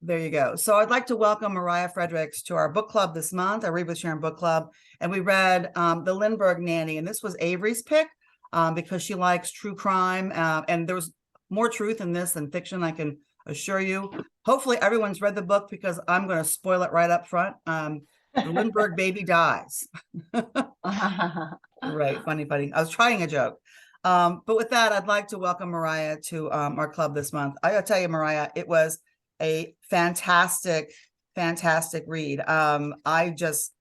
There you go. So I'd like to welcome Mariah Fredericks to our book club this month, our Read with Sharon book club. And we read The Lindbergh Nanny. And this was Avery's pick because she likes true crime. And there was more truth in this than fiction, I can assure you. Hopefully everyone's read the book because I'm going to spoil it right up front. The Lindbergh baby dies. Right. Funny. I was trying a joke. But with that, I'd like to welcome Mariah to our club this month. I gotta tell you, Mariah, it was a fantastic read. I just,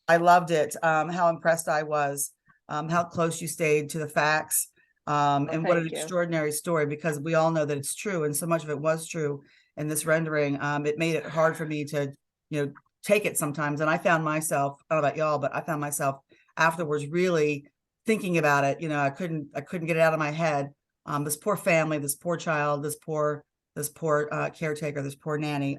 I loved it. How impressed I was, how close you stayed to the facts, and what an extraordinary story, because we all know that it's true. And so much of it was true in this rendering. It made it hard for me to, take it sometimes. And I found myself, I don't know about y'all, but I found myself afterwards really thinking about it. I couldn't get it out of my head. This poor family, this poor child, this poor caretaker, this poor nanny.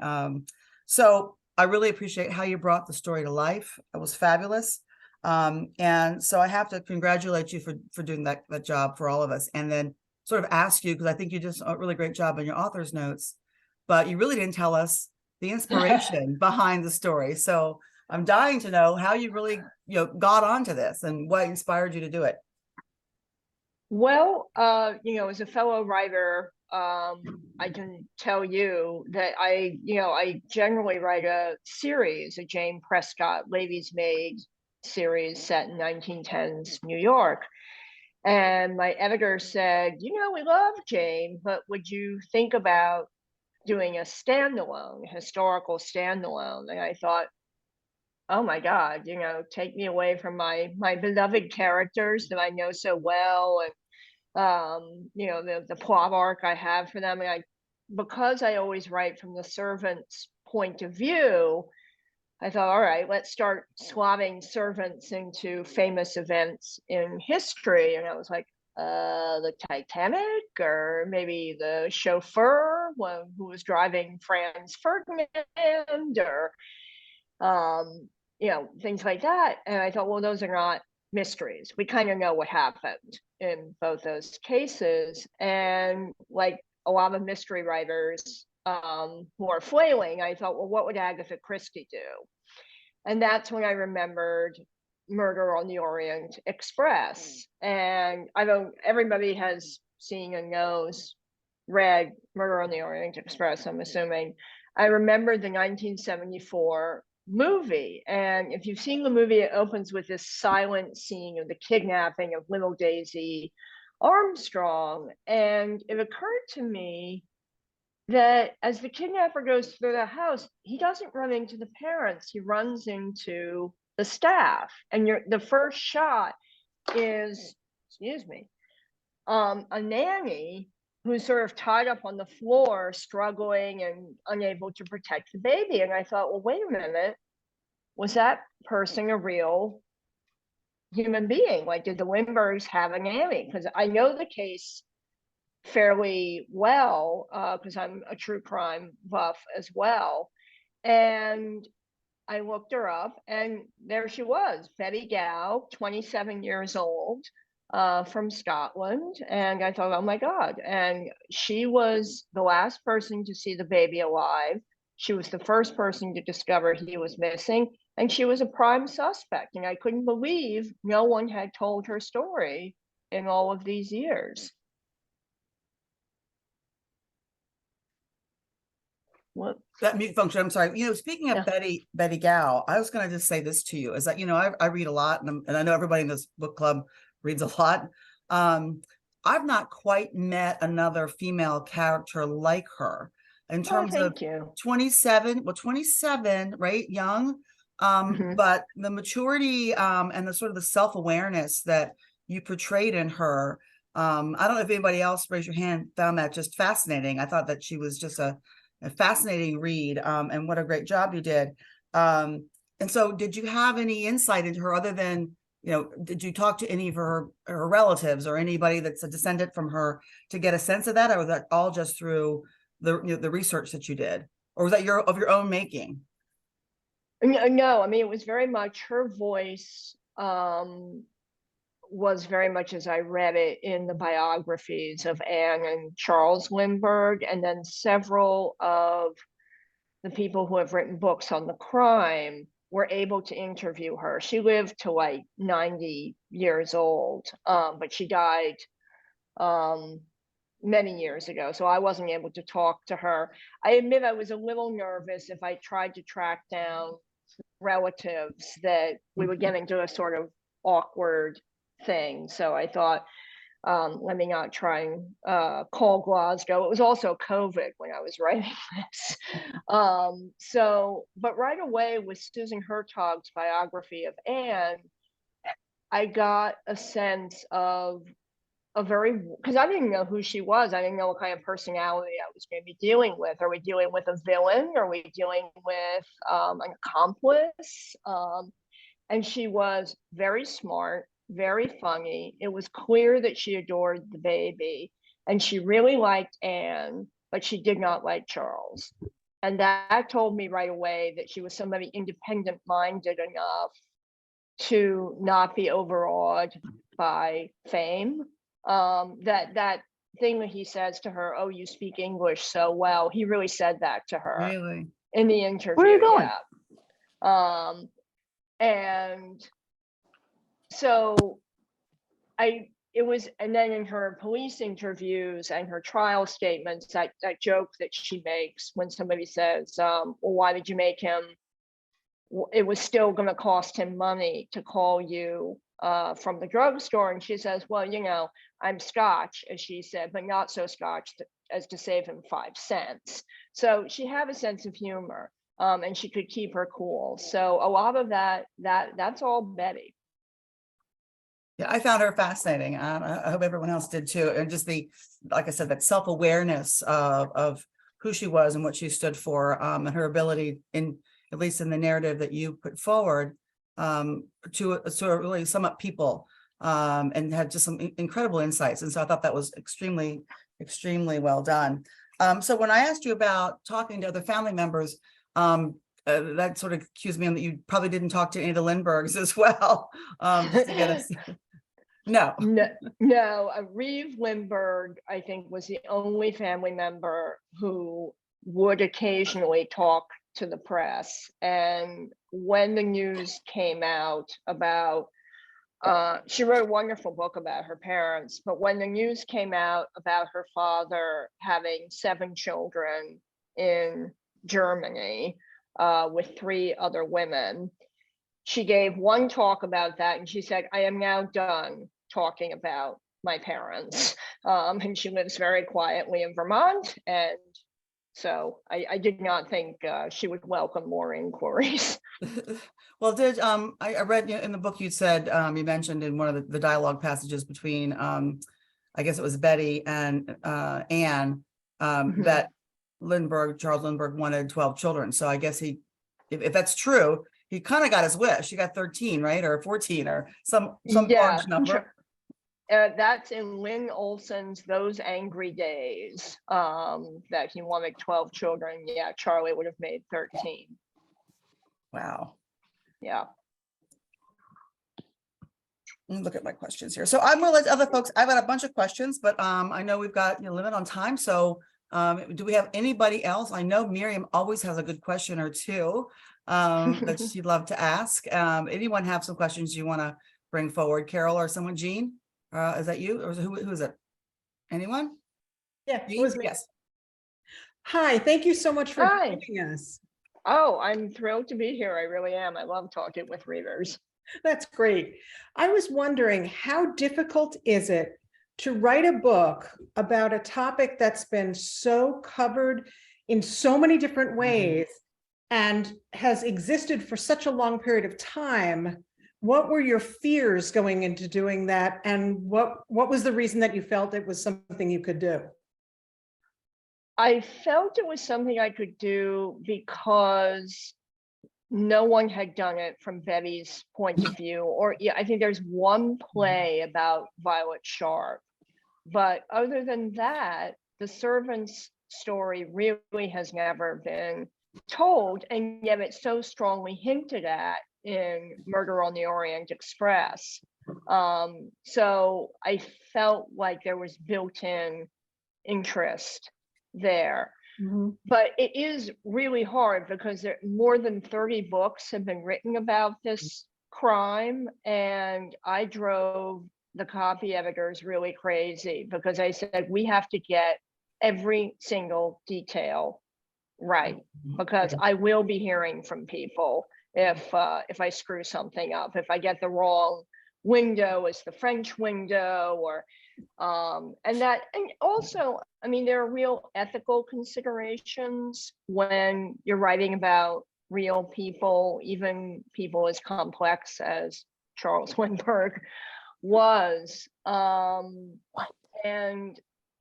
So I really appreciate how you brought the story to life. It was fabulous. And so I have to congratulate you for doing that job for all of us. And then sort of ask you, because I think you did a really great job in your author's notes, but you really didn't tell us the inspiration behind the story. So I'm dying to know how you really, got onto this and what inspired you to do it. Well, as a fellow writer, I can tell you that I generally write a series, a Jane Prescott Lady's Maid series set in 1910s New York. And my editor said, we love Jane, but would you think about doing a historical standalone? And I thought, oh my God, take me away from my beloved characters that I know so well, and the plot arc I have for them. And because I always write from the servant's point of view, I thought, all right, let's start slotting servants into famous events in history. And I was like, the Titanic, or maybe the chauffeur who was driving Franz Ferdinand, or things like that. And I thought, well, those are not mysteries. We kind of know what happened in both those cases. And like a lot of mystery writers who are flailing, I thought, well, what would Agatha Christie do? And that's when I remembered Murder on the Orient Express. And I know everybody has seen and read Murder on the Orient Express, I'm assuming. I remember the 1974 movie. And if you've seen the movie, it opens with this silent scene of the kidnapping of little Daisy Armstrong. And it occurred to me that as the kidnapper goes through the house, he doesn't run into the parents, he runs into the staff. And the first shot is, a nanny who's sort of tied up on the floor, struggling and unable to protect the baby. And I thought, well, wait a minute, was that person a real human being? Like, did the Lindberghs have a nanny? Because I know the case fairly well, because I'm a true crime buff as well. And I looked her up, and there she was, Betty Gow, 27 years old, from Scotland. And I thought, oh my God. And she was the last person to see the baby alive. She was the first person to discover he was missing. And she was a prime suspect. And I couldn't believe no one had told her story in all of these years. What? That mute function, I'm sorry. Speaking of Betty Gow, I was going to just say this to you, is that, I read a lot, and I know everybody in this book club reads a lot. I've not quite met another female character like her in terms of 27, right? Young. But the maturity and the sort of the self-awareness that you portrayed in her, I don't know if anybody else, raise your hand, found that just fascinating. I thought that she was just a fascinating read, and what a great job you did. And so did you have any insight into her other than, did you talk to any of her relatives or anybody that's a descendant from her to get a sense of that? Or was that all just through the research that you did? Or was that of your own making? No, I mean, it was very much her voice, was very much as I read it in the biographies of Anne and Charles Lindbergh, and then several of the people who have written books on the crime were able to interview her. She lived to like 90 years old, but she died many years ago, so I wasn't able to talk to her. I admit I was a little nervous if I tried to track down relatives, that we would get into a sort of awkward thing. So I thought, let me not try and call Glasgow. It was also COVID when I was writing this. But right away with Susan Hertog's biography of Anne, I got a sense of because I didn't know who she was. I didn't know what kind of personality I was going to be dealing with. Are we dealing with a villain? Are we dealing with an accomplice? And she was very smart, very funny. It was clear that she adored the baby, and she really liked Anne, but she did not like Charles. And that told me right away that she was somebody independent-minded enough to not be overawed by fame. That thing that he says to her, "Oh, you speak English so well," he really said that to her Really? in the interview. Where are you going? Yeah. And so and then in her police interviews and her trial statements, that joke that she makes when somebody says, well, why did you make him? It was still going to cost him money to call you from the drugstore. And she says, well, I'm Scotch, as she said, but not so Scotch as to save him 5 cents. So she had a sense of humor, and she could keep her cool. So a lot of that's all Betty. Yeah, I found her fascinating. I hope everyone else did too. And just like I said, that self-awareness of who she was and what she stood for, and her ability, at least in the narrative that you put forward, to sort of really sum up people, and had just some incredible insights. And so I thought that was extremely, extremely well done. So when I asked you about talking to other family members, that sort of accused me that you probably didn't talk to any of the Lindberghs as well. Just to get No. Reeve Lindbergh, I think, was the only family member who would occasionally talk to the press. And when the news came out about, she wrote a wonderful book about her parents, but when the news came out about her father having 7 children in Germany, with 3 other women, she gave one talk about that, and she said, I am now done talking about my parents. And she lives very quietly in Vermont. And so I did not think she would welcome more inquiries. Well, I read in the book you said, you mentioned in one of the dialogue passages between, I guess it was Betty and Anne, that Charles Lindbergh wanted 12 children. So I guess if that's true, he kind of got his wish. He got 13, right? Or 14 or some large number. That's in Lynn Olson's Those Angry Days, that he wanted 12 children. Yeah, Charlie would have made 13. Wow. Yeah. Let me look at my questions here. So I'm gonna let other folks, I've got a bunch of questions, but I know we've got a limit on time. So do we have anybody else? I know Miriam always has a good question or two that she'd love to ask. Anyone have some questions you want to bring forward? Carol or someone? Jean, is that you, or who is it? Anyone? Yeah, Jean? it was me. Yes. Hi, thank you so much for joining us. Oh, I'm thrilled to be here. I really am. I love talking with readers. That's great. I was wondering, how difficult is it to write a book about a topic that's been so covered in so many different ways and has existed for such a long period of time? What were your fears going into doing that? And what was the reason that you felt it was something you could do? I felt it was something I could do because no one had done it from Betty's point of view. Or yeah, I think there's one play about Violet Sharp, but other than that, the servant's story really has never been told, and yet it's so strongly hinted at in Murder on the Orient Express. So I felt like there was built-in interest there. But it is really hard because there more than 30 books have been written about this crime, and I drove the copy editors really crazy because I said we have to get every single detail right, because I will be hearing from people if I screw something up, if I get the wrong window as the French window, or and also, I mean, there are real ethical considerations when you're writing about real people, even people as complex as Charles Lindbergh was. And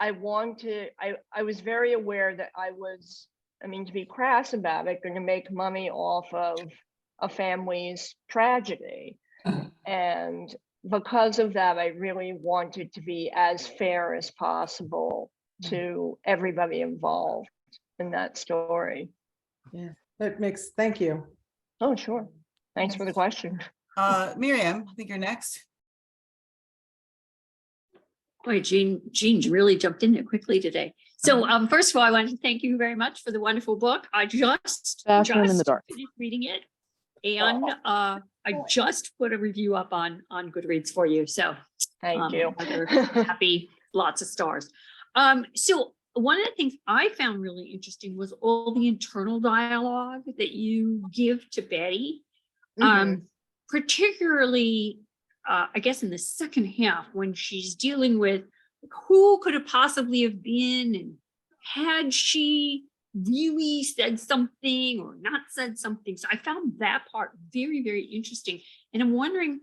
I was very aware that I was, I mean, to be crass about it, going to make money off of a family's tragedy. And because of that, I really wanted to be as fair as possible to everybody involved in that story. Yeah, that makes, thank you. Oh, sure. Thanks for the question. Miriam, I think you're next. Boy, Jean really jumped in there quickly today. So first of all, I wanted to thank you very much for the wonderful book. I just finished reading it. And I just put a review up on Goodreads for you. So thank you. Happy, lots of stars. So one of the things I found really interesting was all the internal dialogue that you give to Betty, particularly I guess in the second half when she's dealing with who could it possibly have been, and had she really said something or not said something. So I found that part very, very interesting. And I'm wondering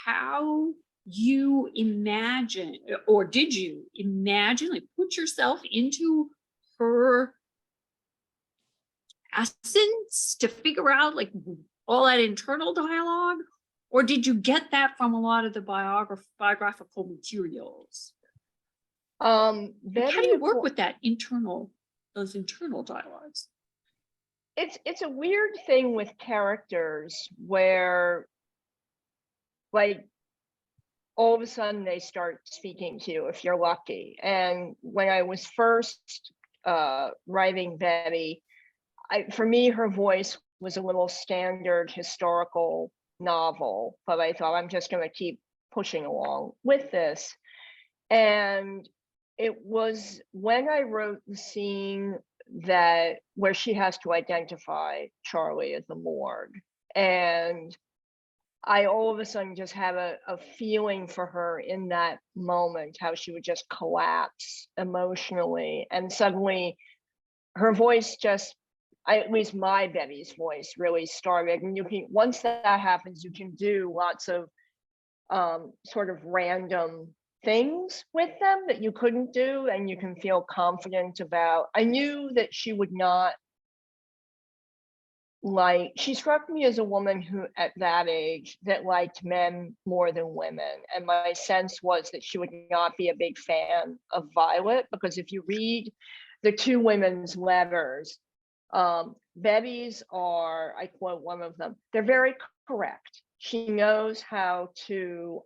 how you imagine, or did you imagine, like put yourself into her essence to figure out like all that internal dialogue? Or did you get that from a lot of the biographical materials? How do you work with that those internal dialogues? It's a weird thing with characters where, like, all of a sudden they start speaking to you if you're lucky. And when I was first writing Betty, for me, her voice was a little standard historical novel, but I thought I'm just going to keep pushing along with this. And it was when I wrote the scene where she has to identify Charlie at the morgue, and I all of a sudden just have a feeling for her in that moment, how she would just collapse emotionally, and suddenly her voice just, at least my Betty's voice really started. And you can, once that happens, you can do lots of sort of random things with them that you couldn't do, and you can feel confident about. I knew that she would not she struck me as a woman who at that age that liked men more than women. And my sense was that she would not be a big fan of Violet, because if you read the two women's letters, Betty's are, I quote one of them, they're very correct. She knows how to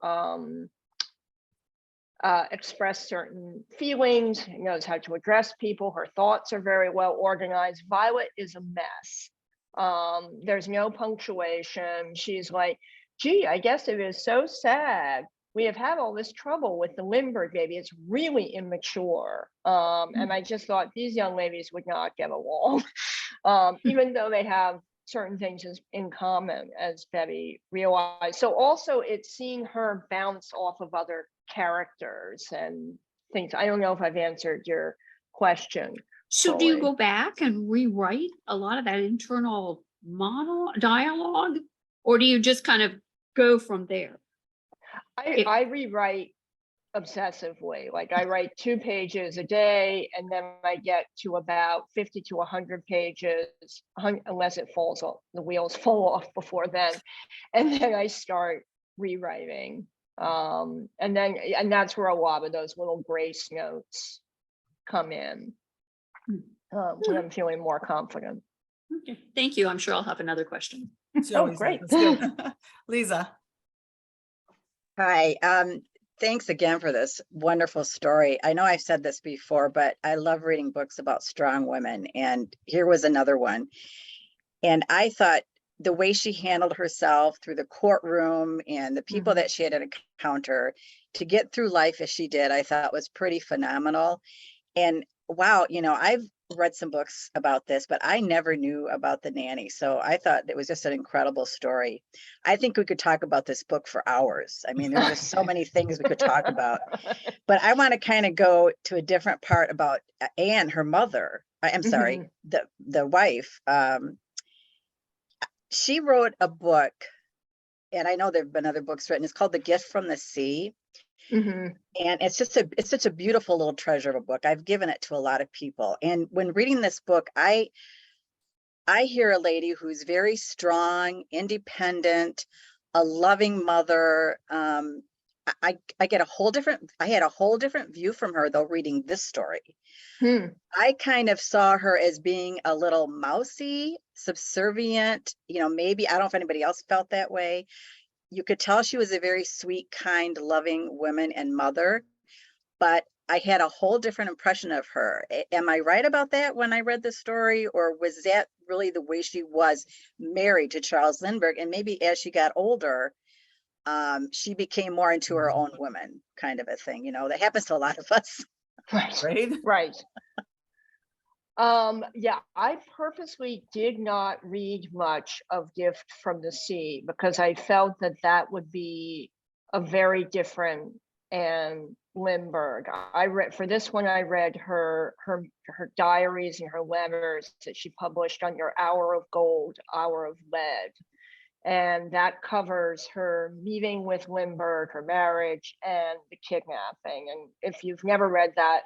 express certain feelings, knows how to address people. Her thoughts are very well organized. Violet is a mess. There's no punctuation. She's like, gee, I guess it is so sad. We have had all this trouble with the Lindbergh baby. It's really immature. And I just thought these young ladies would not get along, even though they have certain things in common, as Betty realized. So also it's seeing her bounce off of other characters and things. I don't know if I've answered your question. So do you go back and rewrite a lot of that internal dialogue, or do you just kind of go from there? I rewrite obsessively. Like I write 2 pages a day, and then I get to about 50 to 100 pages, unless it falls off, the wheels fall off before then. And then I start rewriting. And that's where a lot of those little grace notes come in. When I'm feeling more confident. Okay, thank you. I'm sure I'll have another question. Oh, great. Lisa. Hi. Thanks again for this wonderful story. I know I've said this before, but I love reading books about strong women. And here was another one. And I thought the way she handled herself through the courtroom and the people that she had to encounter to get through life as she did, I thought was pretty phenomenal. And wow, I've read some books about this, but I never knew about the nanny. So I thought it was just an incredible story. I think we could talk about this book for hours. I mean, there's just so many things we could talk about. But I want to kind of go to a different part about Anne, her mother. I'm sorry, the wife. She wrote a book, and I know there have been other books written. It's called The Gift from the Sea. And it's such a beautiful little treasure of a book. I've given it to a lot of people. And when reading this book, I hear a lady who's very strong, independent, a loving mother. I had a whole different view from her though, reading this story. I kind of saw her as being a little mousy, subservient, maybe, I don't know if anybody else felt that way. You could tell she was a very sweet, kind, loving woman and mother, but I had a whole different impression of her. Am I right about that when I read the story, or was that really the way she was married to Charles Lindbergh? And maybe as she got older, she became more into her own woman, kind of a thing, that happens to a lot of us. Right. Yeah, I purposely did not read much of Gift from the Sea because I felt that would be a very different Anne Lindbergh. For this one, I read her diaries and her letters that she published under Hour of Gold, Hour of Lead. And that covers her meeting with Lindbergh, her marriage, and the kidnapping. And if you've never read that,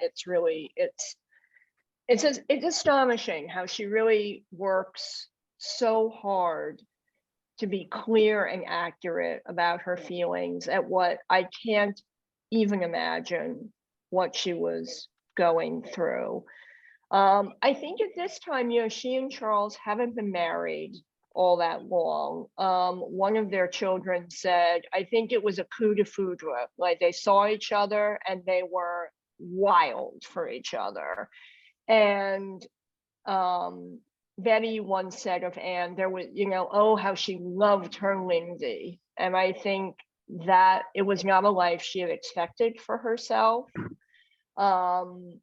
it's astonishing how she really works so hard to be clear and accurate about her feelings at what I can't even imagine what she was going through. I think at this time, she and Charles haven't been married all that long. One of their children said, I think it was a coup de foudre, like they saw each other and they were wild for each other. And Betty once said of Anne, there was, oh, how she loved her Lindsay. And I think that it was not a life she had expected for herself. And,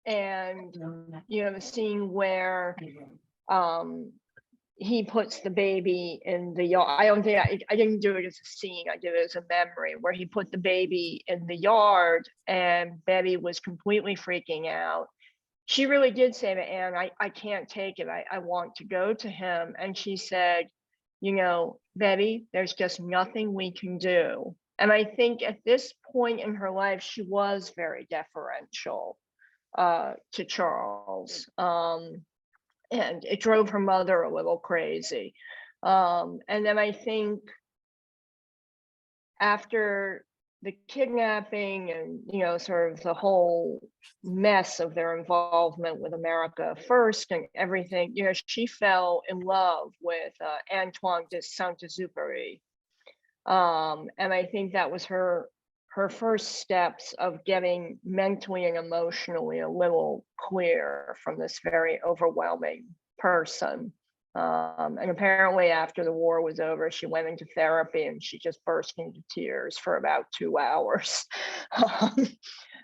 the scene where he puts the baby in the yard. I don't think I didn't do it as a scene. I did it as a memory where he put the baby in the yard and Betty was completely freaking out. She really did say to Anne, I can't take it. I want to go to him. And she said, Betty, there's just nothing we can do. And I think at this point in her life, she was very deferential to Charles. And it drove her mother a little crazy. And then I think after the kidnapping and, sort of the whole mess of their involvement with America First and everything, she fell in love with Antoine de Saint-Exupéry. And I think that was her first steps of getting mentally and emotionally a little clear from this very overwhelming person. And apparently after the war was over, she went into therapy and she just burst into tears for about 2 hours.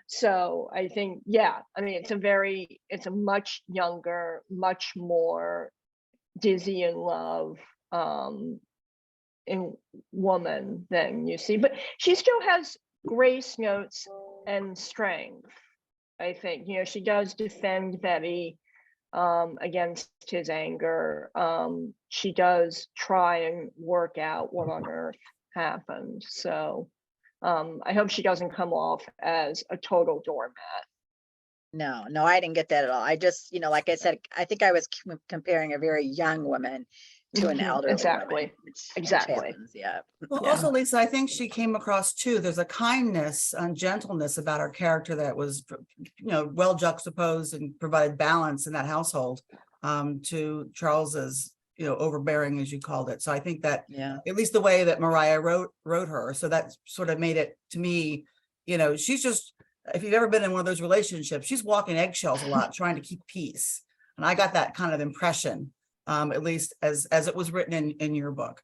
So I think, it's a much younger, much more dizzy in love in woman than you see, but she still has grace notes and strength. I think, she does defend Betty against his anger. She does try and work out what on earth happened. So I hope she doesn't come off as a total doormat. No, I didn't get that at all. I just, like I said, I think I was comparing a very young woman to an elderly woman, which happens, yeah. Well, also, Lisa, I think she came across too. There's a kindness and gentleness about her character that was, well juxtaposed and provided balance in that household to Charles's, overbearing, as you called it. So I think that Yeah. at least the way that Mariah wrote her, so that sort of made it to me, she's just, if you've ever been in one of those relationships, she's walking eggshells a lot, trying to keep peace. And I got that kind of impression, at least as it was written in your book.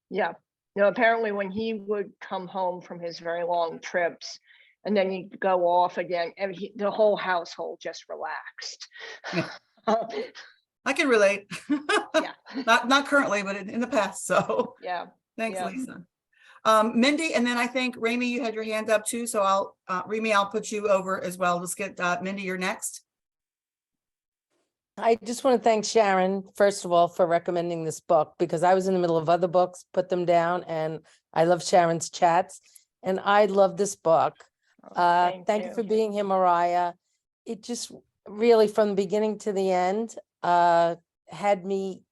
Yeah. Apparently when he would come home from his very long trips and then he'd go off again, and the whole household just relaxed. Yeah. I can relate. Yeah. Not currently, but in the past. So Yeah. thanks, Yeah. Lisa. Mindy, and then I think Rami, you had your hand up too. So Rami, I'll put you over as well. Let's get Mindy, you're next. I just want to thank Sharon, first of all, for recommending this book, because I was in the middle of other books, put them down, and I love Sharon's chats, and I love this book. Thank you for being here, Mariah. It just really, from the beginning to the end, had me,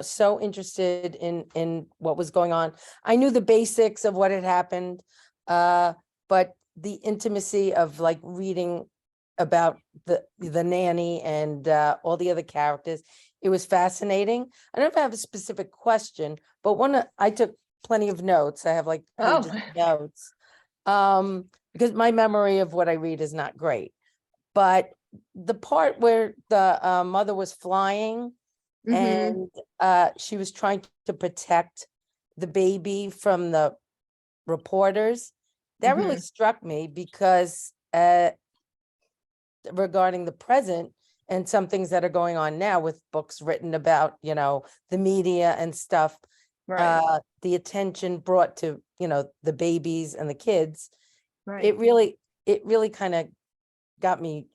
so interested in what was going on. I knew the basics of what had happened, but the intimacy of like reading about the nanny and all the other characters, it was fascinating. I don't know if I have a specific question, but I took plenty of notes. I have like pages of notes, because my memory of what I read is not great. But the part where the mother was flying and she was trying to protect the baby from the reporters, that really struck me, because regarding the present and some things that are going on now with books written about, the media and stuff, Right. the attention brought to, the babies and the kids, Right. it really kind of got me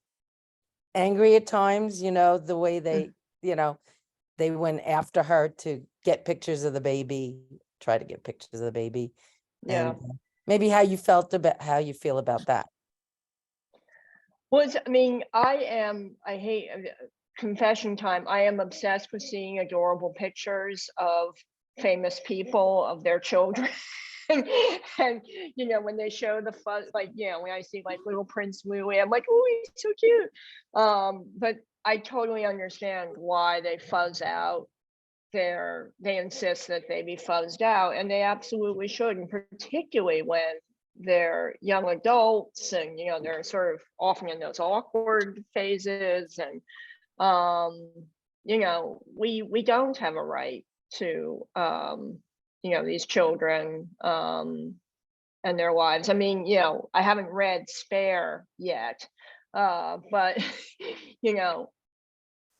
angry at times, the way they went after her to get pictures of the baby, try to get pictures of the baby. Yeah. And maybe how you feel about that. I hate confession time. I am obsessed with seeing adorable pictures of famous people, of their children. And when they show the fun, when I see like little Prince Louis, I'm like, oh, he's so cute. But I totally understand why they fuzz out they insist that they be fuzzed out, and they absolutely should, and particularly when they're young adults and they're sort of often in those awkward phases, and we don't have a right to these children and their lives. I haven't read Spare yet, but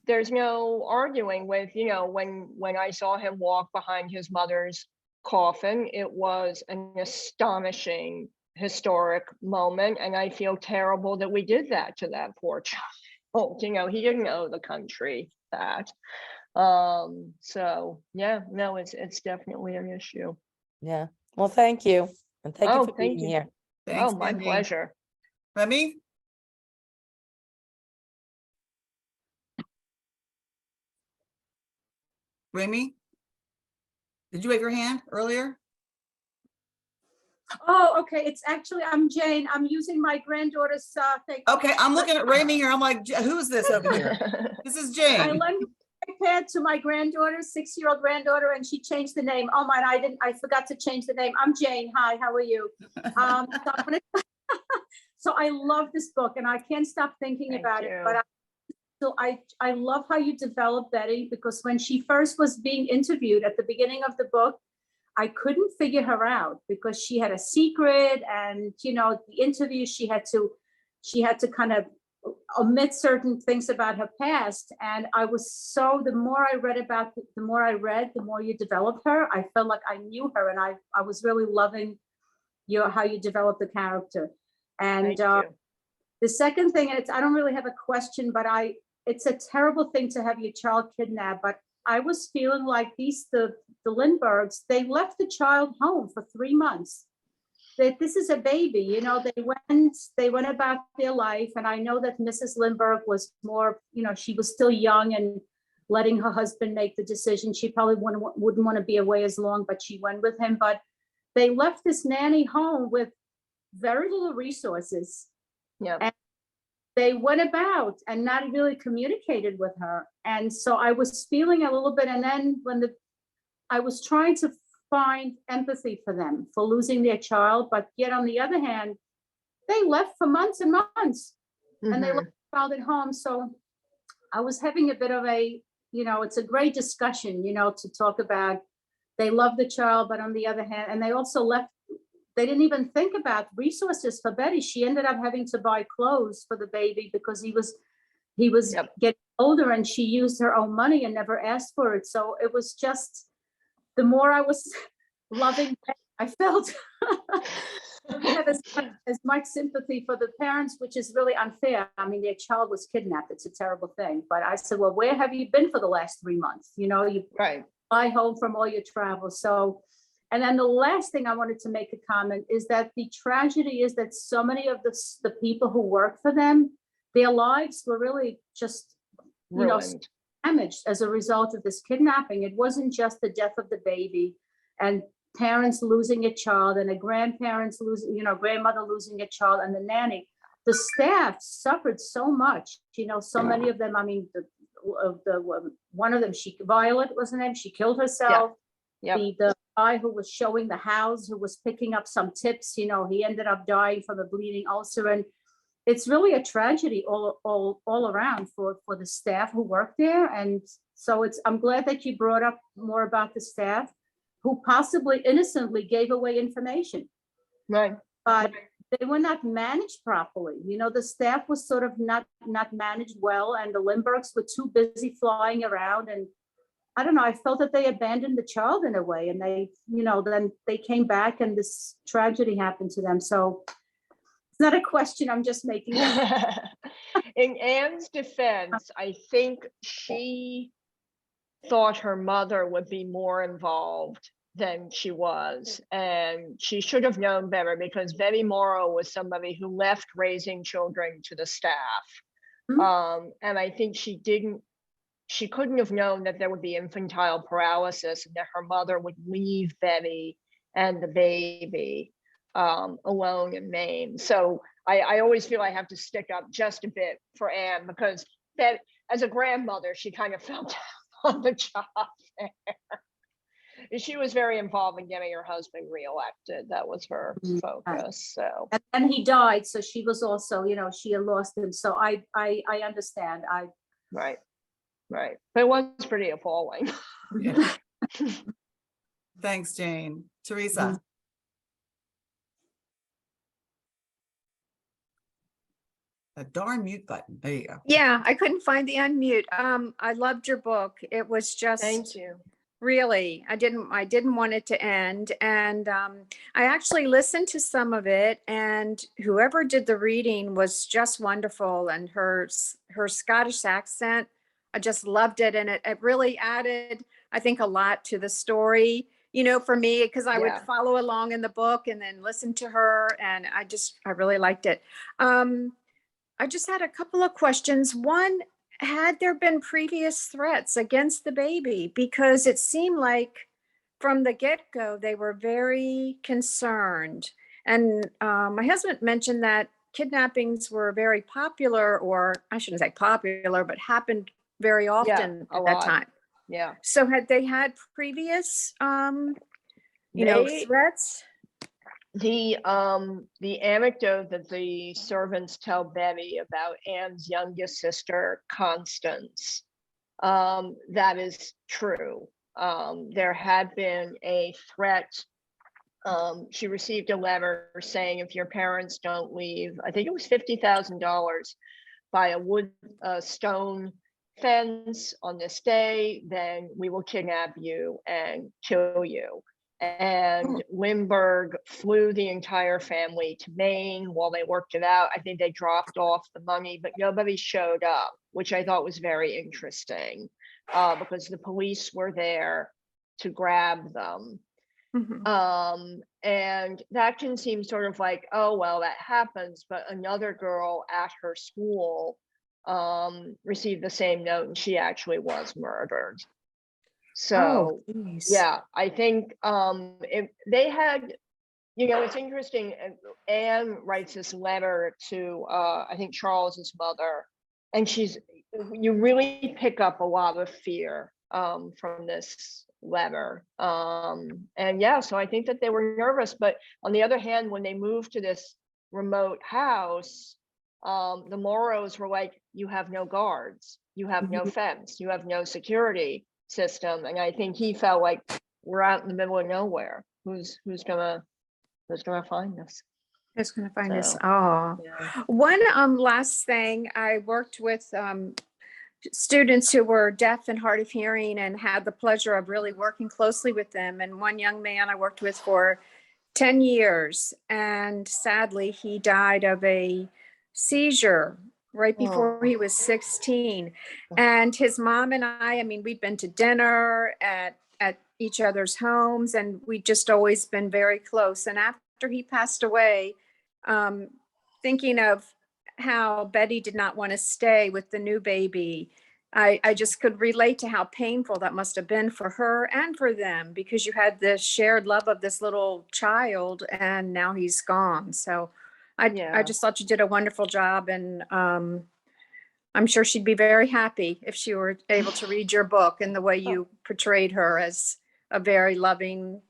there's no arguing with, when I saw him walk behind his mother's coffin, it was an astonishing historic moment, and I feel terrible that we did that to that poor child. He didn't owe the country that. So yeah, no, it's definitely an issue. Yeah. Well, thank you. And thank you for thank being you. here. Thanks, My Mindy. pleasure. Rami? Rami? Did you wave your hand earlier? Oh, okay. It's actually, I'm Jane. I'm using my granddaughter's thing. Okay, I'm looking at Rami here. I'm like, who's this over here? This is Jane. I lent my iPad to my granddaughter, 6-year-old granddaughter, and she changed the name. Oh my, I forgot to change the name. I'm Jane. Hi, how are you? So I love this book, and I can't stop thinking about it. But I love how you develop Betty, because when she first was being interviewed at the beginning of the book, I couldn't figure her out, because she had a secret, and the interview she had to kind of omit certain things about her past. And the more I read, the more you developed her. I felt like I knew her, and I was really loving how you developed the character. And the second thing, and I don't really have a question, but it's a terrible thing to have your child kidnapped, but I was feeling like the Lindberghs, they left the child home for 3 months. That this is a baby, they went about their life. And I know that Mrs. Lindbergh was more, she was still young and letting her husband make the decision. She probably wouldn't want to be away as long, but she went with him. But they left this nanny home with very little resources. Yeah. And they went about and not really communicated with her. And so I was feeling a little bit, and then I was trying to find empathy for them for losing their child, but yet on the other hand, they left for months and months, and they left the child at home. So I was having a bit of a, it's a great discussion, to talk about, they love the child, but on the other hand, and they also left, they didn't even think about resources for Betty. She ended up having to buy clothes for the baby because he was getting older, and she used her own money and never asked for it. So it was just, the more I was loving Betty, I felt I have as much sympathy for the parents, which is really unfair. I mean, their child was kidnapped. It's a terrible thing. But I said, well, where have you been for the last 3 months? You fly home from all your travel. So, and then the last thing I wanted to make a comment is that the tragedy is that so many of the people who work for them, their lives were really just, damaged as a result of this kidnapping. It wasn't just the death of the baby and parents losing a child and a grandparents losing, grandmother losing a child and the nanny. The staff suffered so much, so many of them, I mean, one of them, Violet was her name, she killed herself. The guy who was showing the house, who was picking up some tips, he ended up dying from a bleeding ulcer. And it's really a tragedy all around for the staff who work there. And so I'm glad that you brought up more about the staff who possibly innocently gave away information. Right. But they were not managed properly. The staff was sort of not managed well, and the Lindberghs were too busy flying around. And I don't know, I felt that they abandoned the child in a way, and they, then they came back and this tragedy happened to them. So it's not a question, I'm just making it. In Anne's defense, I think she thought her mother would be more involved than she was, and she should have known better, because Betty Morrow was somebody who left raising children to the staff. And I think she couldn't have known that there would be infantile paralysis and that her mother would leave Betty and the baby alone in Maine. So I always feel I have to stick up just a bit for Anne, because that, as a grandmother, she kind of felt on the job there. She was very involved in getting her husband reelected. That was her focus. So, and he died, so she was also, she had lost him. So I understand. Right, but it was pretty appalling. Yeah. Thanks, Jane. Teresa. A darn mute button. There you go. Yeah, I couldn't find the unmute. I loved your book. It was just Thank you. Really, I didn't want it to end. And I actually listened to some of it, and whoever did the reading was just wonderful. And her Scottish accent, I just loved it. And it really added, I think, a lot to the story, for me, because I would follow along in the book and then listen to her. And I really liked it. I just had a couple of questions. One, had there been previous threats against the baby? Because it seemed like from the get-go, they were very concerned. And my husband mentioned that kidnappings were very popular, or I shouldn't say popular, but happened very often at that time. Yeah. So had they had previous, threats? The anecdote that the servants tell Betty about Anne's youngest sister, Constance, that is true. There had been a threat. She received a letter saying, if your parents don't leave, I think it was $50,000, by a stone fence on this day, then we will kidnap you and kill you. And Lindbergh flew the entire family to Maine while they worked it out. I think they dropped off the money, but nobody showed up, which I thought was very interesting, because the police were there to grab them. And that can seem sort of like, oh, well, that happens. But another girl at her school received the same note, and she actually was murdered. So, yeah, I think they had it's interesting. Anne writes this letter to, I think, Charles's mother, and you really pick up a lot of fear from this letter. And yeah, so I think that they were nervous, but on the other hand, when they moved to this remote house, the Moros were like, you have no guards, you have no fence, you have no security system. And I think he felt like, we're out in the middle of nowhere. Who's gonna find us? Who's gonna find us? So, Oh, yeah. one last thing. I worked with students who were deaf and hard of hearing and had the pleasure of really working closely with them. And one young man I worked with for 10 years, and sadly he died of a seizure right before he was 16. And his mom and I mean, we'd been to dinner at each other's homes, and we'd just always been very close. And after he passed away, thinking of how Betty did not want to stay with the new baby, I just could relate to how painful that must have been for her and for them, because you had this shared love of this little child and now he's gone. So I just thought you did a wonderful job, and I'm sure she'd be very happy if she were able to read your book and the way you portrayed her as a very loving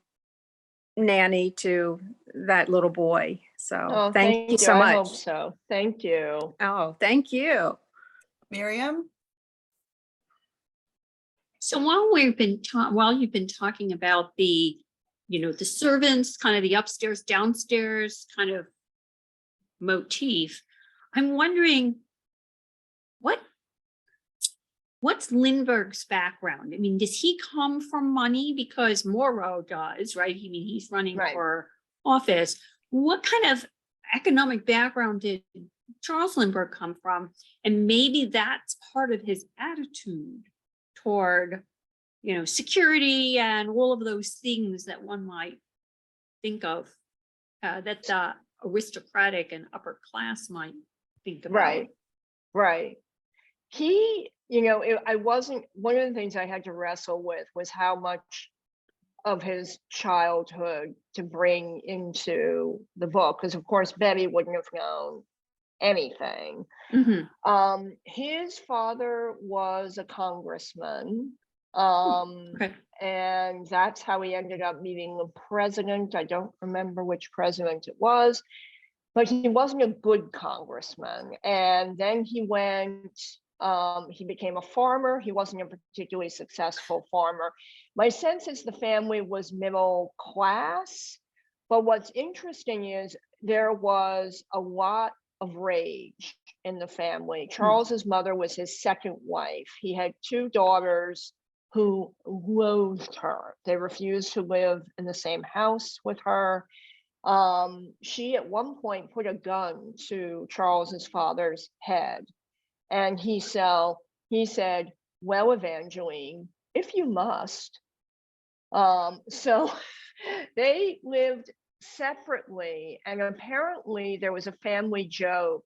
nanny to that little boy. So thank you so much. I hope so. Thank you. Oh, thank you. Miriam? So while you've been talking about the, the servants, kind of the upstairs, downstairs kind of motif, I'm wondering what's Lindbergh's background? I mean, does he come from money? Because Morrow does, right? I mean, he's running for office. What kind of economic background did Charles Lindbergh come from? And maybe that's part of his attitude toward, security and all of those things that one might think of, that the aristocratic and upper class might think about. Right. He, I wasn't, one of the things I had to wrestle with was how much of his childhood to bring into the book, because of course Betty wouldn't have known anything. His father was a congressman, and that's how he ended up meeting the president. I don't remember which president it was, but he wasn't a good congressman. And then he became a farmer. He wasn't a particularly successful farmer. My sense is the family was middle class, but what's interesting is there was a lot of rage in the family. Charles's mother was his second wife. He had two daughters who loathed her. They refused to live in the same house with her. She at one point put a gun to Charles's father's head. And he said, well, Evangeline, if you must. So they lived separately. And apparently there was a family joke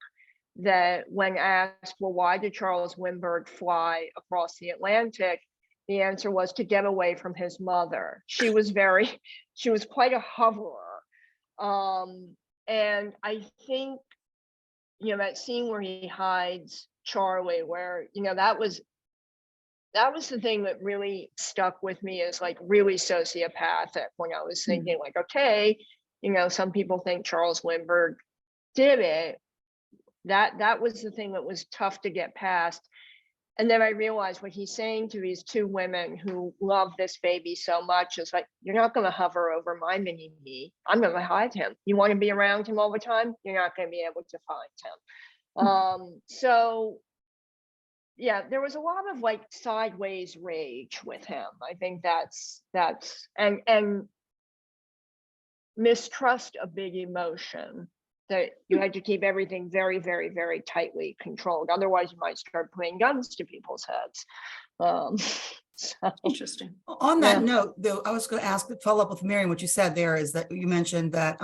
that when asked, well, why did Charles Lindbergh fly across the Atlantic? The answer was to get away from his mother. She was quite a hoverer. And I think, that scene where he hides Charlie, where that was the thing that really stuck with me as like really sociopathic, when I was thinking like, okay, some people think Charles Lindbergh did it. That was the thing that was tough to get past. And then I realized what he's saying to these two women who love this baby so much is like, you're not going to hover over my mini me. I'm going to hide him. You want to be around him all the time? You're not going to be able to find him. So yeah, there was a lot of like sideways rage with him. I think that's and mistrust, a big emotion that you had to keep everything very, very, very tightly controlled. Otherwise you might start putting guns to people's heads. So interesting. On that note, though, I was going to follow up with Miriam. What you said there is that you mentioned that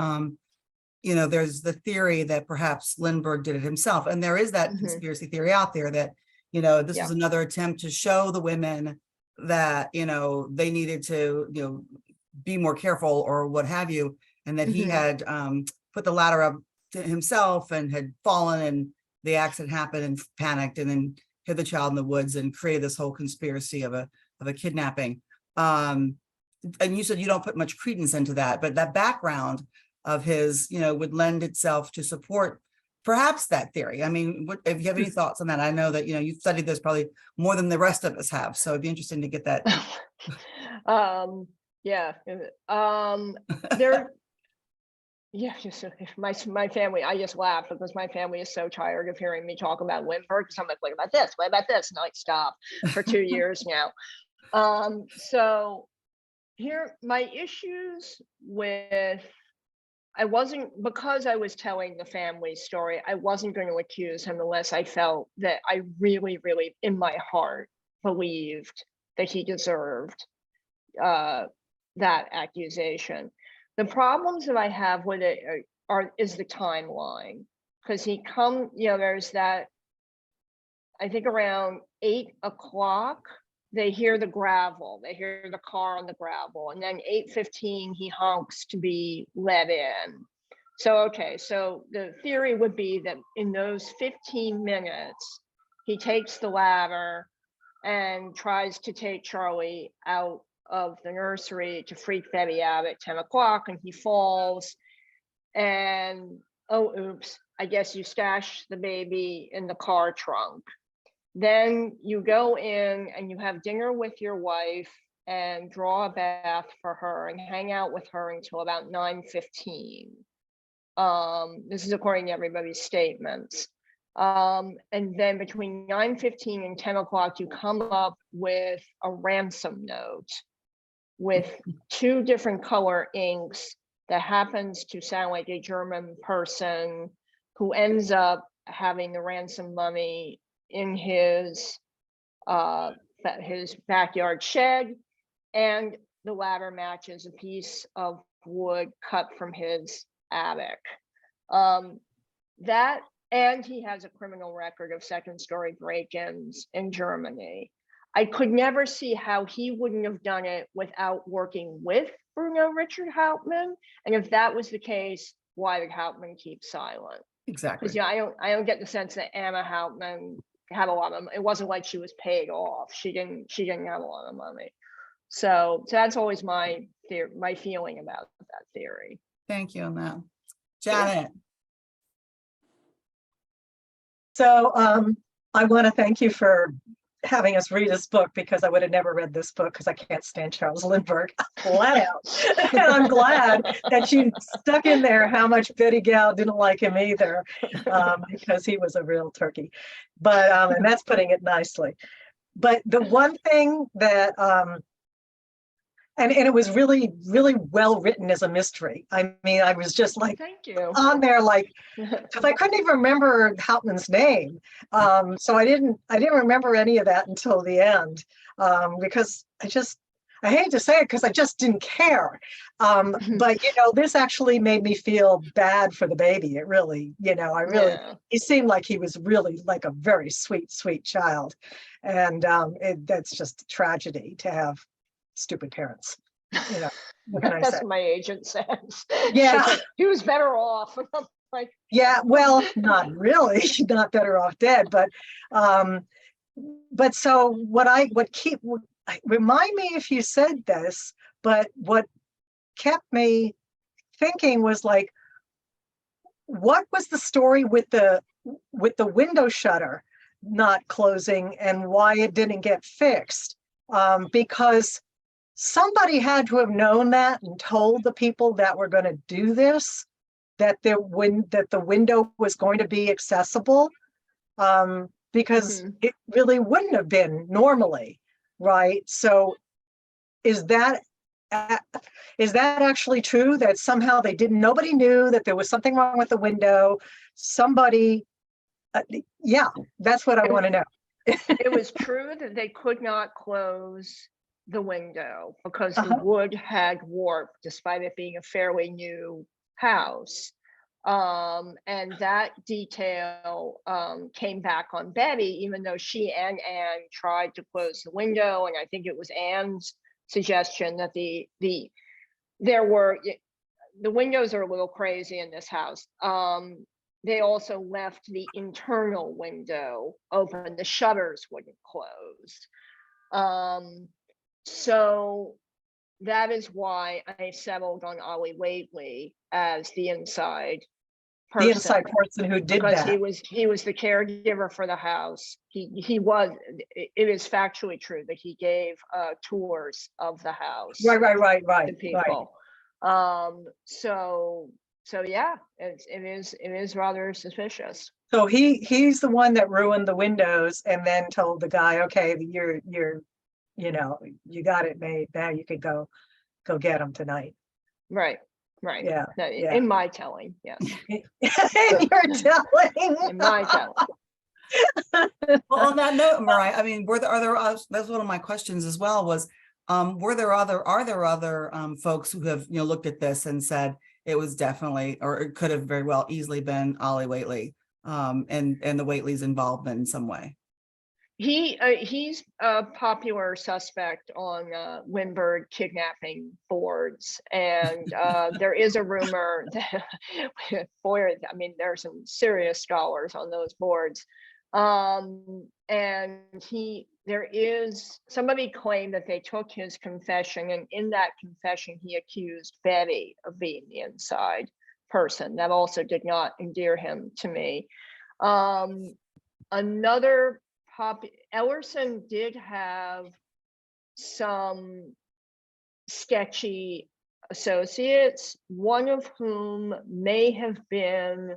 there's the theory that perhaps Lindbergh did it himself. And there is that conspiracy theory out there that, this was another attempt to show the women that, they needed to, be more careful or what have you. and that he Mhm. had put the ladder up to himself and had fallen, and the accident happened and panicked, and then hid the child in the woods and created this whole conspiracy of a kidnapping. And you said you don't put much credence into that, but that background of his, would lend itself to support perhaps that theory. I mean, if you have any thoughts on that, I know that, you've studied this probably more than the rest of us have. So it'd be interesting to get that. Yeah. There, yeah, just my family, I just laugh because my family is so tired of hearing me talk about Lindbergh. So I'm like, what about this? What about this? And I stop for 2 years now. So here, my issues with, because I was telling the family story, I wasn't going to accuse him unless I felt that I really, really, in my heart, believed that he deserved that accusation. The problems that I have with it is the timeline, because there's that, I think around 8 o'clock, they hear the gravel, they hear the car on the gravel, and then 8:15 he honks to be let in. So, okay, so the theory would be that in those 15 minutes, he takes the ladder and tries to take Charlie out of the nursery to freak Betty out at 10 o'clock, and he falls, and oh, oops, I guess you stash the baby in the car trunk. Then you go in and you have dinner with your wife and draw a bath for her and hang out with her until about 9:15. This is according to everybody's statements. And then between 9:15 and 10 o'clock, you come up with a ransom note with 2 different color inks that happens to sound like a German person who ends up having the ransom money in his backyard shed, and the ladder matches a piece of wood cut from his attic. That, and he has a criminal record of second-story break-ins in Germany. I could never see how he wouldn't have done it without working with Bruno Richard Hauptmann. And if that was the case, why did Hauptmann keep silent? Exactly. Because I don't get the sense that Anna Hauptmann had a lot of, it wasn't like she was paid off. She didn't have a lot of money. So that's always my feeling about that theory. Thank you on that. Janet. So I want to thank you for having us read this book, because I would have never read this book because I can't stand Charles Lindbergh flat out. And I'm glad that you stuck in there how much Betty Gal didn't like him either, because he was a real turkey. But and that's putting it nicely. But the one thing that and it was really, really well written as a mystery. I mean, I was just like, thank you, on there, like, because I couldn't even remember Hauptmann's name. So I didn't remember any of that until the end, because I hate to say it because I just didn't care. But, this actually made me feel bad for the baby. It really, he seemed like he was really like a very sweet, sweet child. And that's just a tragedy to have stupid parents. What can I that's say? what my agent says. Yeah. He was better off. Like, yeah, well, not really, not better off dead, but so remind me if you said this, but what kept me thinking was like, what was the story with the window shutter not closing and why it didn't get fixed? Because somebody had to have known that and told the people that were going to do this that the window was going to be accessible, because it really wouldn't have been normally, right? So is that actually true, that somehow nobody knew that there was something wrong with the window? Somebody, that's what I want to know. It was true that they could not close the window because the wood had warped, despite it being a fairly new house. And that detail came back on Betty, even though she and Anne tried to close the window. And I think it was Anne's suggestion that the windows are a little crazy in this house. They also left the internal window open. The shutters wouldn't close. So that is why I settled on Ollie Whately as the inside person. The inside person who did because that. he was the caregiver for the house. He was, it is factually true that he gave tours of the house Right. to people. So yeah, it is rather suspicious. So he's the one that ruined the windows and then told the guy, okay, you're you know, you got it made. Now you could go get him tonight. Right. Yeah. In my telling, yes. In your telling. In my telling. Well, on that note, Mariah, I mean, that's one of my questions as well was, are there other folks who have, looked at this and said it was definitely, or it could have very well easily been Ollie Whately, and the Whately's involvement in some way? He's a popular suspect on Lindbergh kidnapping boards, and there is a rumor that, boy, I mean, there are some serious scholars on those boards, and somebody claimed that they took his confession, and in that confession he accused Betty of being the inside person. That also did not endear him to me. Another Ellerson did have some sketchy associates, one of whom may have been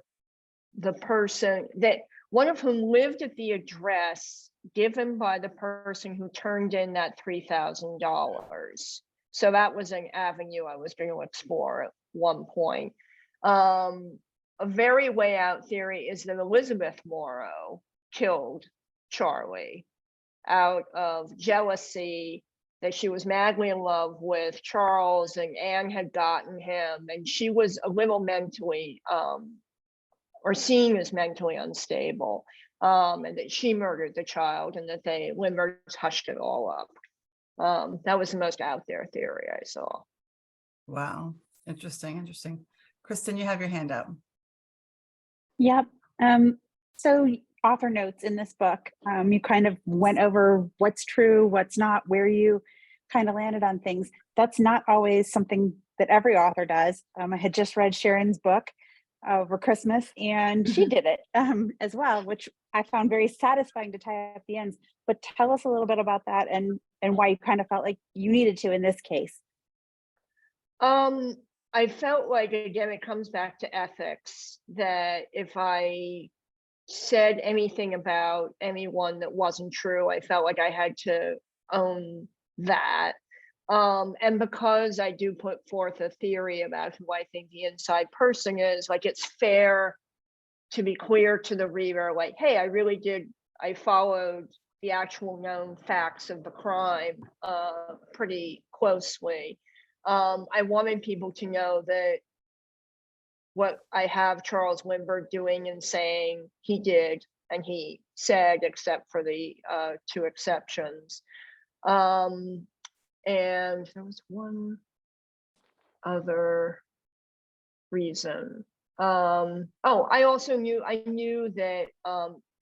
one of whom lived at the address given by the person who turned in that $3,000. So that was an avenue I was going to explore at one point. A very way out theory is that Elizabeth Morrow killed Charlie out of jealousy that she was madly in love with Charles and Anne had gotten him, and she was a little mentally or seen as mentally unstable, and that she murdered the child and that Lindberghs hushed it all up. That was the most out there theory I saw. Wow, interesting. Kristen, you have your hand up. Yep. So author notes in this book, you kind of went over what's true, what's not, where you kind of landed on things. That's not always something that every author does. I had just read Sharon's book over Christmas, and she did it as well, which I found very satisfying to tie up the ends. But tell us a little bit about that and why you kind of felt like you needed to in this case. I felt like, again, it comes back to ethics, that if I said anything about anyone that wasn't true, I felt like I had to own that. And because I do put forth a theory about who I think the inside person is, like, it's fair to be clear to the reader, like, hey, I followed the actual known facts of the crime pretty closely. I wanted people to know that what I have Charles Lindbergh doing and saying he did, and he said, except for the two exceptions. And there was one other reason. I knew that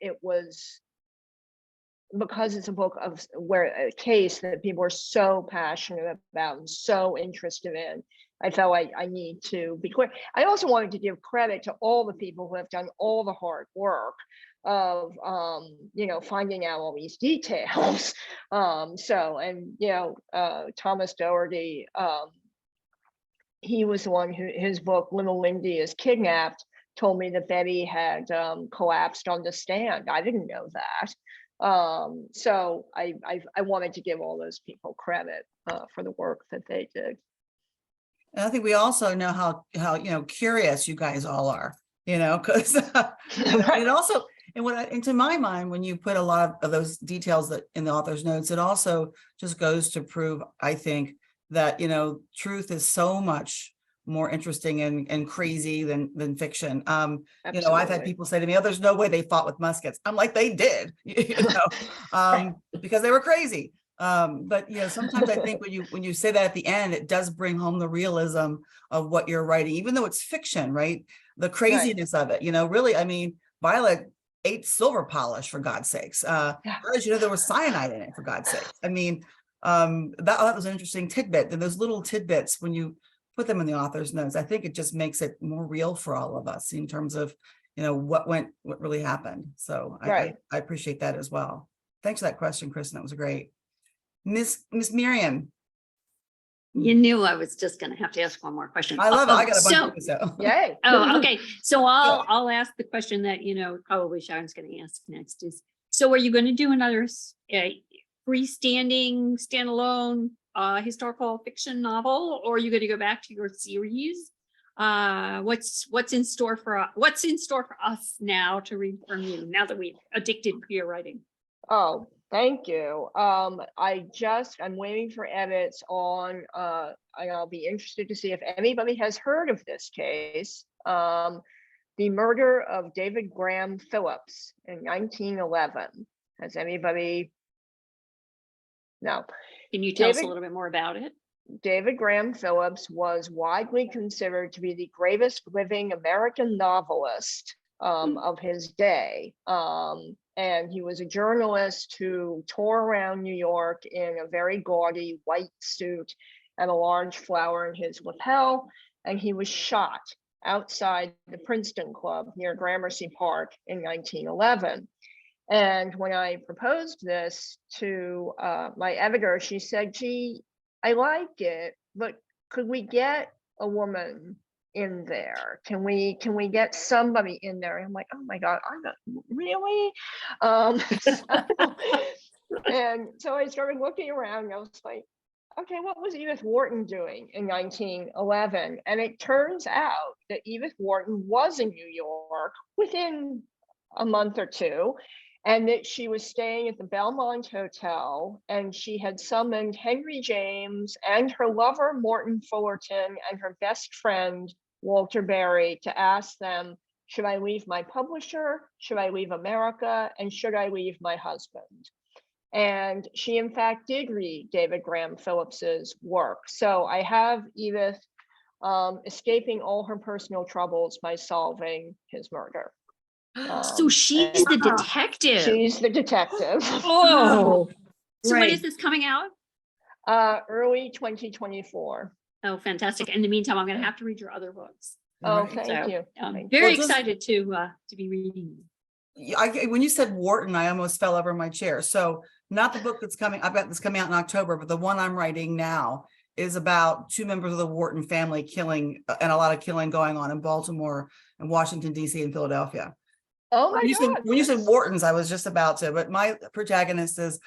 it was because it's a book of a case that people are so passionate about and so interested in. I felt like I need to be clear. I also wanted to give credit to all the people who have done all the hard work of finding out all these details. Thomas Doherty, he was the one who, his book Little Lindy is Kidnapped, told me that Betty had collapsed on the stand. I didn't know that. So I wanted to give all those people credit for the work that they did. And I think we also know how curious you guys all are, because it also, and to my mind, when you put a lot of those details that in the author's notes, it also just goes to prove, I think, that truth is so much more interesting and crazy than fiction. I've had people say to me, "Oh, there's no way they fought with muskets." I'm like, they did, because they were crazy. But sometimes I think when you say that at the end, it does bring home the realism of what you're writing, even though it's fiction, right? The craziness of it, really, I mean, Violet ate silver polish, for God's sakes. How did you know there was cyanide in it, for God's sake? I mean, that was an interesting tidbit. And those little tidbits, when you put them in the author's notes, I think it just makes it more real for all of us in terms of, what really happened. So I appreciate that as well. Thanks for that question, Kristen. That was great. Miss Miriam. You knew I was just going to have to ask one more question. I love it. I got a bunch of so. Yay. Oh, okay. So I'll ask the question that, probably Sharon's going to ask next is, so are you going to do another freestanding, standalone historical fiction novel, or are you going to go back to your series? What's in store for us now to read from you, now that we've addicted to your writing? Oh, thank you. I'm waiting for edits on, I'll be interested to see if anybody has heard of this case. The murder of David Graham Phillips in 1911. Has anybody? No. Can you tell us a little bit more about it? David Graham Phillips was widely considered to be the greatest living American novelist of his day. And he was a journalist who tore around New York in a very gaudy white suit and a large flower in his lapel. And he was shot outside the Princeton Club near Gramercy Park in 1911. And when I proposed this to my editor, she said, gee, I like it, but could we get a woman in there? Can we get somebody in there? And I'm like, oh my God, I'm not really. And so I started looking around and I was like, okay, what was Edith Wharton doing in 1911? And it turns out that Edith Wharton was in New York within a month or two, and that she was staying at the Belmont Hotel, and she had summoned Henry James and her lover, Morton Fullerton, and her best friend, Walter Berry, to ask them, should I leave my publisher? Should I leave America? And should I leave my husband? And she, in fact, did read David Graham Phillips's work. So I have Edith escaping all her personal troubles by solving his murder. So she's the detective. She's the detective. Oh, so when is this coming out? Early 2024. Oh, fantastic. In the meantime, I'm going to have to read your other books. Oh, thank you. I'm very excited to be reading. When you said Wharton, I almost fell over my chair. So not the book that's coming, I've got this coming out in October, but the one I'm writing now is about two members of the Wharton family killing, and a lot of killing going on in Baltimore and Washington, D.C. and Philadelphia. Oh my God. When you said Whartons, I was just about to, but my protagonist is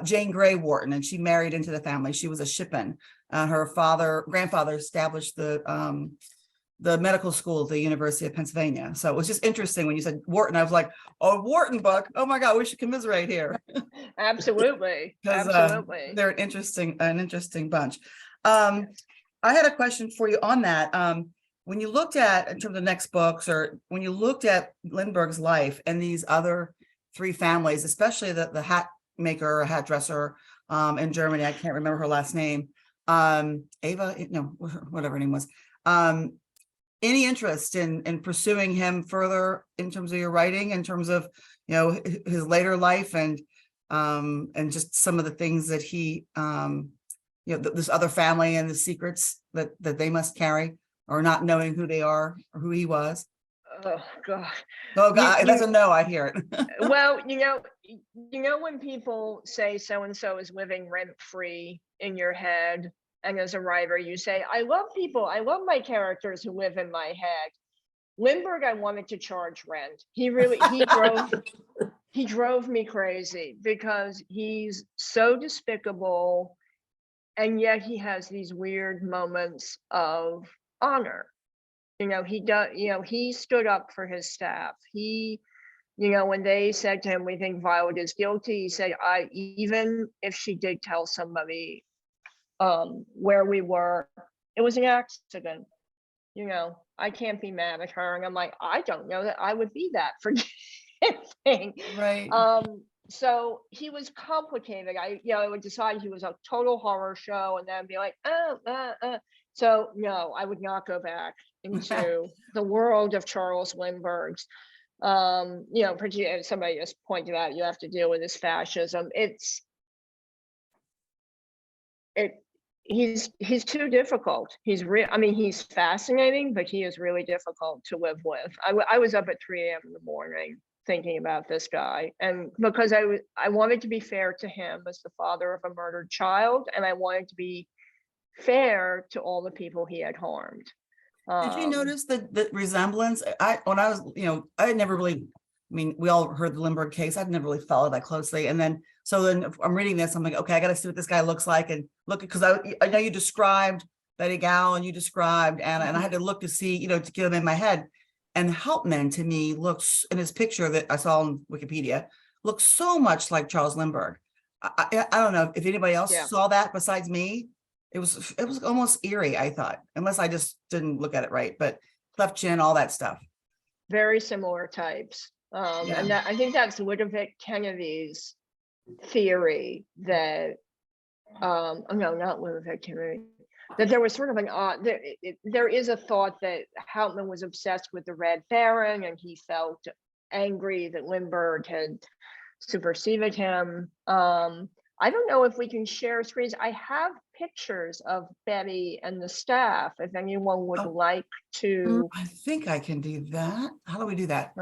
Jane Grey Wharton, and she married into the family. She was a Shippen. Her grandfather established the medical school at the University of Pennsylvania. So it was just interesting when you said Wharton. I was like, oh, Wharton book. Oh my God, we should commiserate here. Absolutely. Absolutely. They're an interesting bunch. I had a question for you on that. When you looked at, in terms of the next books, or when you looked at Lindbergh's life and these other three families, especially the hat maker or hat dresser in Germany, I can't remember her last name, Ava, no, whatever her name was. Any interest in pursuing him further in terms of your writing, in terms of, his later life and just some of the things that he, this other family and the secrets that they must carry, or not knowing who they are or who he was? Oh God. Oh God, it doesn't know, I hear it. Well, when people say so-and-so is living rent-free in your head, and as a writer, you say, I love my characters who live in my head. Lindbergh, I wanted to charge rent. He drove me crazy because he's so despicable, and yet he has these weird moments of honor. He stood up for his staff. When they said to him, we think Violet is guilty, he said, even if she did tell somebody where we were, it was an accident. I can't be mad at her. And I'm like, I don't know that I would be that forgiving. Right. so he was complicated. I would decide he was a total horror show and then be like, So no, I would not go back into the world of Charles Lindbergh's. Particularly as somebody just pointed out, you have to deal with his fascism. He's too difficult. He's fascinating, but he is really difficult to live with. I was up at 3 a.m. in the morning thinking about this guy, and because I wanted to be fair to him as the father of a murdered child, and I wanted to be fair to all the people he had harmed. Did you notice the resemblance? I had never really, we all heard the Lindbergh case. I'd never really followed that closely. And then, I'm reading this, I'm like, okay, I got to see what this guy looks like and look, because I know you described Betty Gow and you described Anna, and I had to look to see, to get them in my head. And Helpman to me looks, in his picture that I saw on Wikipedia, looks so much like Charles Lindbergh. I don't know if anybody else saw that besides me. It was almost eerie, I thought, unless I just didn't look at it right, but cleft chin, all that stuff. Very similar types. And I think that's Ludovic Kennedy's theory that, no, not Ludovic Kennedy, that there was sort of an odd, there is a thought that Hauptmann was obsessed with the Red Baron and he felt angry that Lindbergh had superseded him. I don't know if we can share screens. I have pictures of Betty and the staff, if anyone would like to. I think I can do that. How do we do that?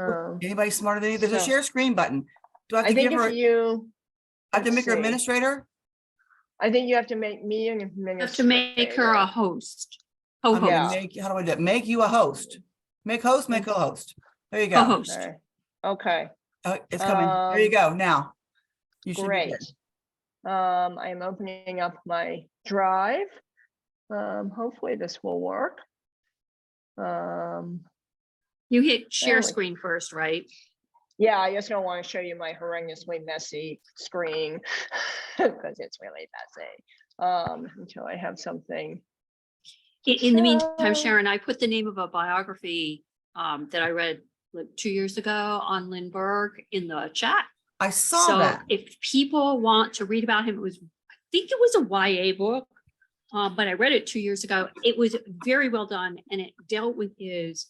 Anybody smarter than you? There's a share screen button. Do I have to give her? I have to make her administrator? I think you have to make me an administrator. You have to make her a host. How do I do it? Make you a host. Make host, make co-host. There you go. Co-host. Okay. It's coming. There you go. Now. You should great. I'm opening up my drive. Hopefully this will work. You hit share screen first, right? Yeah, I just don't want to show you my horrendously messy screen because it's really messy until I have something. In the meantime, Sharon, I put the name of a biography that I read like 2 years ago on Lindbergh in the chat. I saw that. If people want to read about him, I think it was a YA book, but I read it 2 years ago. It was very well done, and it dealt with his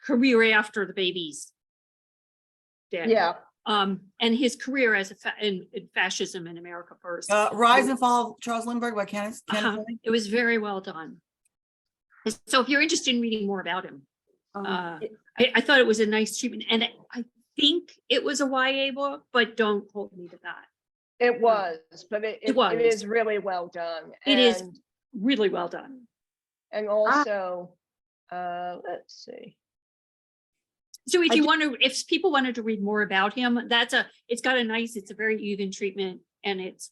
career after the babies dead. Yeah. And his career as in fascism in America first. Rise and Fall of Charles Lindbergh by Kenneth. It was very well done. So if you're interested in reading more about him, I thought it was a nice treatment, and I think it was a YA book, but don't hold me to that. It was, but it is really well done. It is really well done. And also, let's see. So if people wanted to read more about him, it's a very even treatment, and it's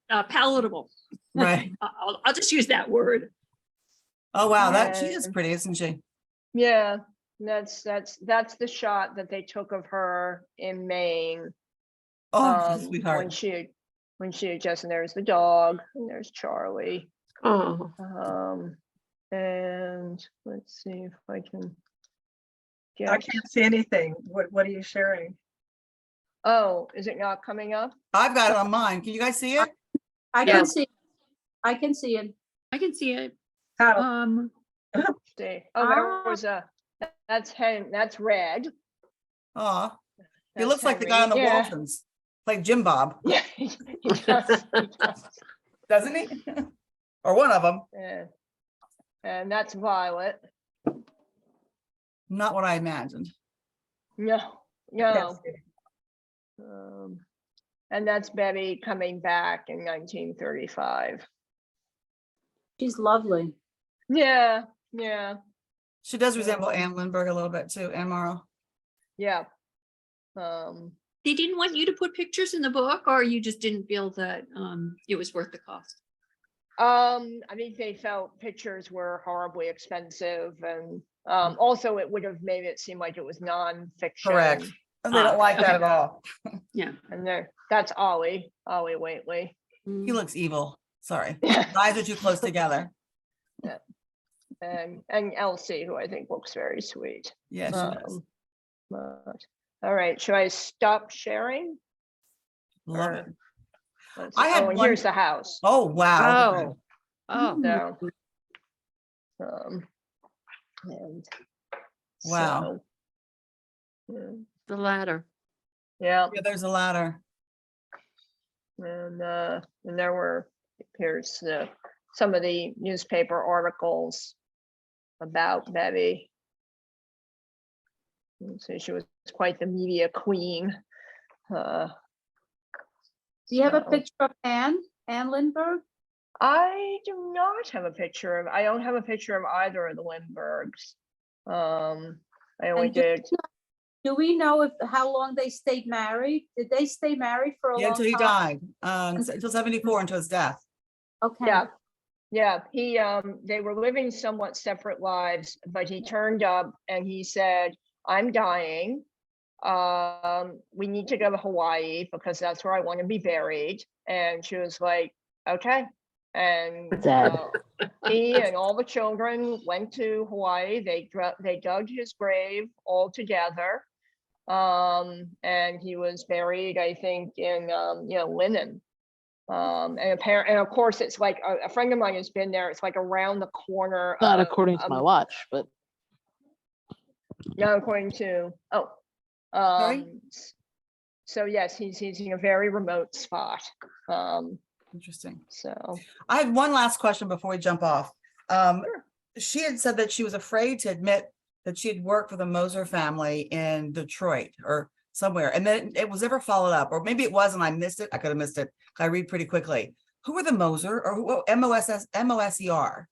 palatable. Right. I'll just use that word. Oh wow, she is pretty, isn't she? Yeah, that's the shot that they took of her in Maine. Oh, sweetheart. When she had just, and there's the dog, and there's Charlie. Oh. And let's see if I can. I can't see anything. What are you sharing? Oh, is it not coming up? I've got it on mine. Can you guys see it? I can see it. I can see it. I can see it. How? See. Oh, there was that's red. Oh, he looks like the guy on the Waltons, like Jim Bob. Yeah, he does. Doesn't he? Or one of them. Yeah. And that's Violet. Not what I imagined. No. And that's Betty coming back in 1935. She's lovely. Yeah. She does resemble Anne Lindbergh a little bit too, Anne Morrow. Yeah. They didn't want you to put pictures in the book, or you just didn't feel that it was worth the cost? I think they felt pictures were horribly expensive, and also it would have made it seem like it was non-fiction. Correct. They don't like that at all. Yeah. And that's Ollie Waitley. He looks evil. Sorry. Eyes are too close together. Yeah. And Elsie, who I think looks very sweet. Yeah, she does. But All right, should I stop sharing? Love Or- it. let's I see. had Oh, and one- here's the house. Oh, wow. Okay. Oh, So, and Wow. so, the ladder. yeah, Yeah, there's a ladder. and there were, here's some of the newspaper articles about Bevy. So she was quite the media queen. Do you have a So- picture of Anne Lindbergh? I do not have a picture of, I don't have a picture of either of the Lindberghs. I only And do- did, Do we know how long they stayed married? Did they stay married for a Yeah, long until he time? died, until 74, until his death. Okay. yeah, they were living somewhat separate lives, but he turned up and he said, I'm dying. We need to go to Hawaii because that's where I want to be buried. And she was like, okay. And he and all the children went to Hawaii. They dug his grave all together. And he was buried, I think, in linen. And of course, it's like a friend of mine has been there. It's like around the corner. Not according to my watch, but Not according to, Sorry? So yes, he's in a very remote spot. Interesting. So I had one last question before we jump off. Sure. She had said that she was afraid to admit that she had worked for the Moser family in Detroit or somewhere, and then it was never followed up, or maybe it was and I missed it. I could have missed it. I read pretty quickly. Who were the Moser, or who? M-O-S-E-R?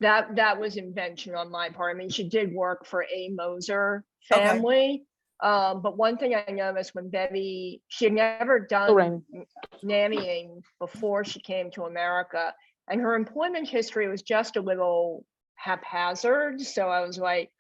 that was invention on my part. I mean, she did work for a Moser Okay. family. But one thing I noticed when Bevy, she had never done Rain. nannying before she came to America, and her employment history was just a little haphazard. So I was like,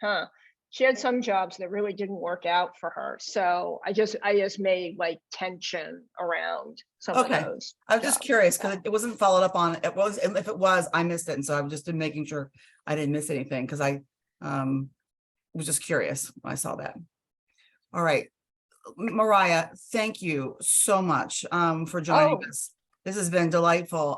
she had some jobs that really didn't work out for her. So I just made like tension around some Okay. of those. I was just jobs. curious because it wasn't followed up on. It was, and if it was, I missed it, and so I was just making sure I didn't miss anything because I was just curious when I saw that. All right, Mariah, thank you so much for joining us. This has been delightful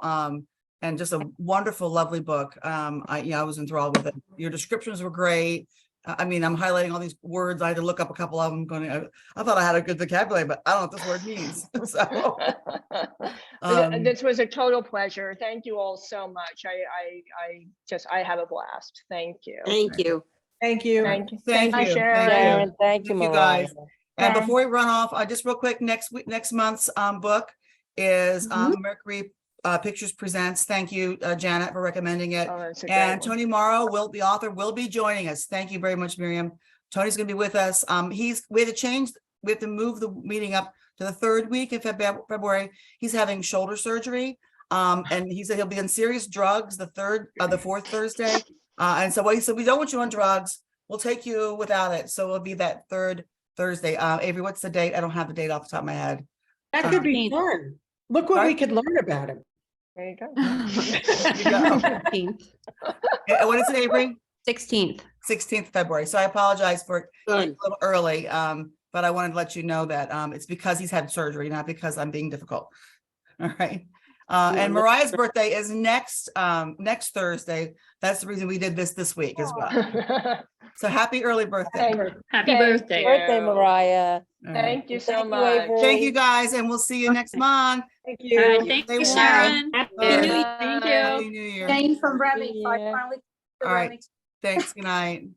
and just a wonderful, lovely book. I was enthralled with it. Your descriptions were great. I mean, I'm highlighting all these words. I had to look up a couple of them. I thought I had a good vocabulary, but I don't know what this word means. So, This was a total pleasure. Thank you all so much. I have a blast. Thank you. Thank you. Thank you. Thank you. Thank you. Sharon. Sharon, thank you, Thank you, Mariah. guys. And before we run off, just real quick, next month's book is Mercury Pictures Presents. Thank you, Janet, for recommending it. Oh, that's a great And one. Tony Morrow, the author, will be joining us. Thank you very much, Miriam. Tony's going to be with us. We have to move the meeting up to the third week in February. He's having shoulder surgery. And he said he'll be on serious drugs the fourth Thursday. And so he said, we don't want you on drugs. We'll take you without it. So it'll be that third Thursday. Avery, what's the date? I don't have the date off the top of my head. That could be fun. Look what we could learn about him. There you go. What is it, Avery? 16th February. So I apologize for a Good. little early, but I wanted to let you know that it's because he's had surgery, not because I'm being difficult. All right. And Mariah's birthday is next Thursday. That's the reason we did this week as well. So happy early birthday. Happy Thank birthday. you. Birthday, Mariah. All right. Thank you so Thank you, much. Avery. Thank you guys, and we'll see you next month. Thank All you. right, thank Stay you, warm. Sharon. Happy New Year. Thank Happy you. New Year. Jane from Remy. Yeah. Finally. All right. Thanks. Good night.